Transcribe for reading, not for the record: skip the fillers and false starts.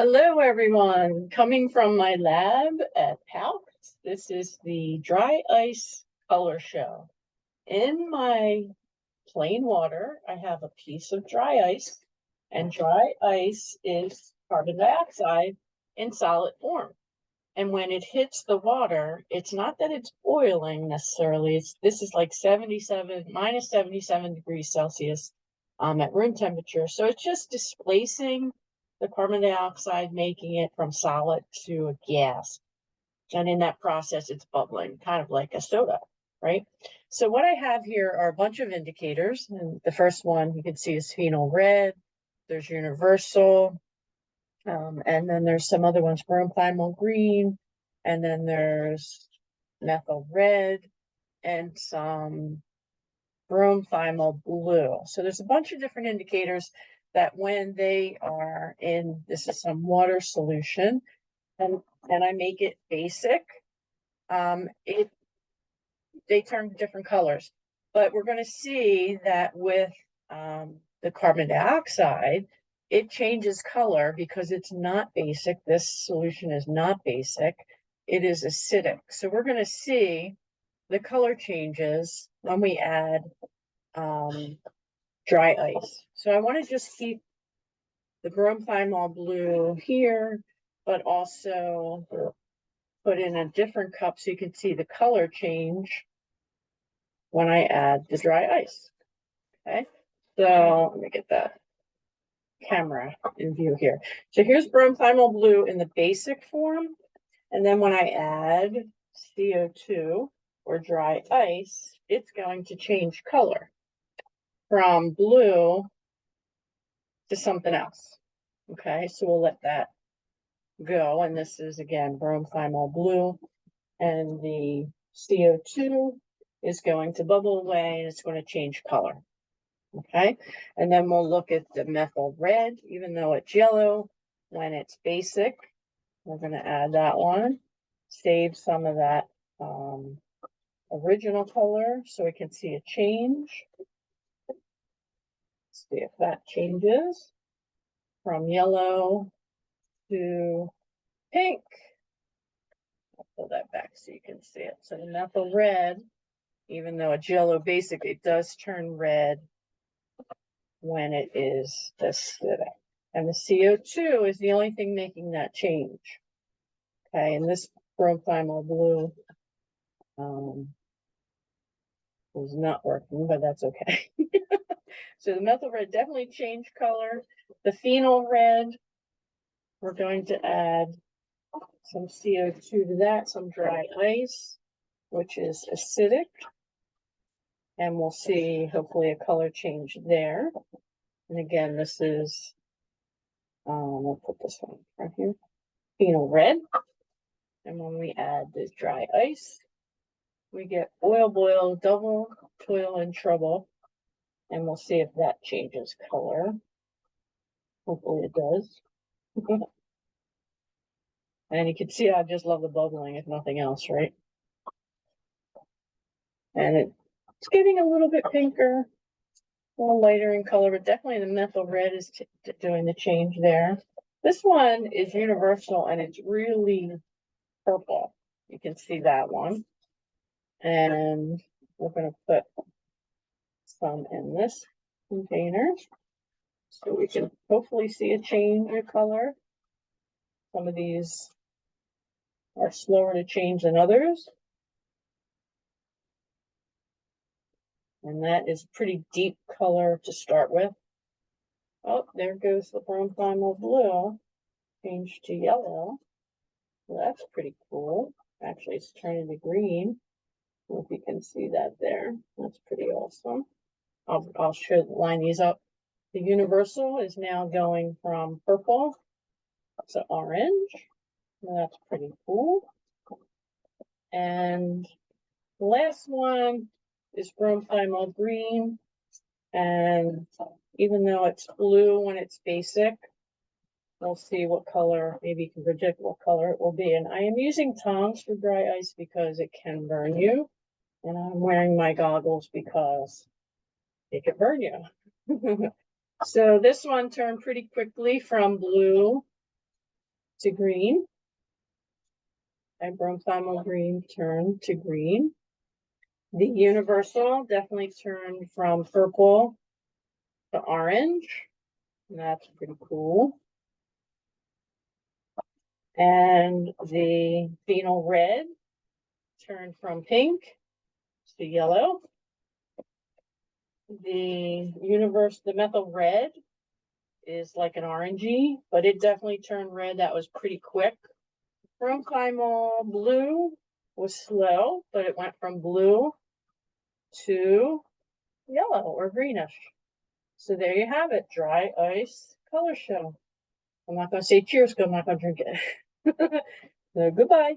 Hello, everyone. Coming from my lab at PALC, this is the dry ice color show. In my plain water, I have a piece of dry ice, and dry ice is carbon dioxide in solid form. And when it hits the water, it's not that it's boiling necessarily. This is like minus 77 degrees Celsius at room temperature. So it's just displacing the carbon dioxide, making it from solid to a gas. And in that process, it's bubbling, kind of like a soda, right? So what I have here are a bunch of indicators. And the first one you can see is phenol red. There's universal. And then there's some other ones, bromethymol green, and then there's methyl red, and some bromethymol blue. So there's a bunch of different indicators that when they are in, this is some water solution, and I make it basic, they turn different colors. But we're going to see that with the carbon dioxide, it changes color because it's not basic. This solution is not basic. It is acidic. So we're going to see the color changes when we add dry ice. So I want to just keep the bromethymol blue here, but also put in a different cup so you can see the color change when I add the dry ice. Okay, so let me get that camera in view here. So here's bromethymol blue in the basic form. And then when I add CO2 or dry ice, it's going to change color from blue to something else. Okay, so we'll let that go. And this is again bromethymol blue, and the CO2 is going to bubble away and it's going to change color. Okay, and then we'll look at the methyl red, even though it's yellow, when it's basic, we're going to add that one, save some of that original color so we can see a change. Let's see if that changes from yellow to pink. I'll pull that back so you can see it. So the methyl red, even though it's yellow basic, it does turn red when it is acidic. And the CO2 is the only thing making that change. Okay, and this bromethymol blue is not working, but that's okay. So the methyl red definitely changed color. The phenol red, we're going to add some CO2 to that, some dry ice, which is acidic. And we'll see hopefully a color change there. And again, this is, we'll put this one right here, phenol red. And when we add this dry ice, we get oil boil, double toil and trouble. And we'll see if that changes color. Hopefully it does. And you can see I just love the bubbling, if nothing else, right? And it's getting a little bit pinker, a little lighter in color, but definitely the methyl red is doing the change there. This one is universal and it's really purple. You can see that one. And we're going to put some in this container so we can hopefully see a change in color. Some of these are slower to change than others. And that is pretty deep color to start with. Oh, there goes the bromethymol blue, changed to yellow. Well, that's pretty cool. Actually, it's turning to green. I don't know if you can see that there. That's pretty awesome. I'll line these up. The universal is now going from purple to orange. Well, that's pretty cool. And the last one is bromethymol green. And even though it's blue when it's basic, we'll see what color, maybe you can predict what color it will be. And I am using tongs for dry ice because it can burn you. And I'm wearing my goggles because it can burn you. So this one turned pretty quickly from blue to green. Bromothymol green turned to green. The universal definitely turned from purple to orange. That's pretty cool. And the phenol red turned from pink to yellow. The methyl red is like an orangey, but it definitely turned red. That was pretty quick. Bromothymol blue was slow, but it went from blue to yellow or greenish. So there you have it, dry ice color show. I'm not going to say cheers because I'm not going to drink it. So goodbye.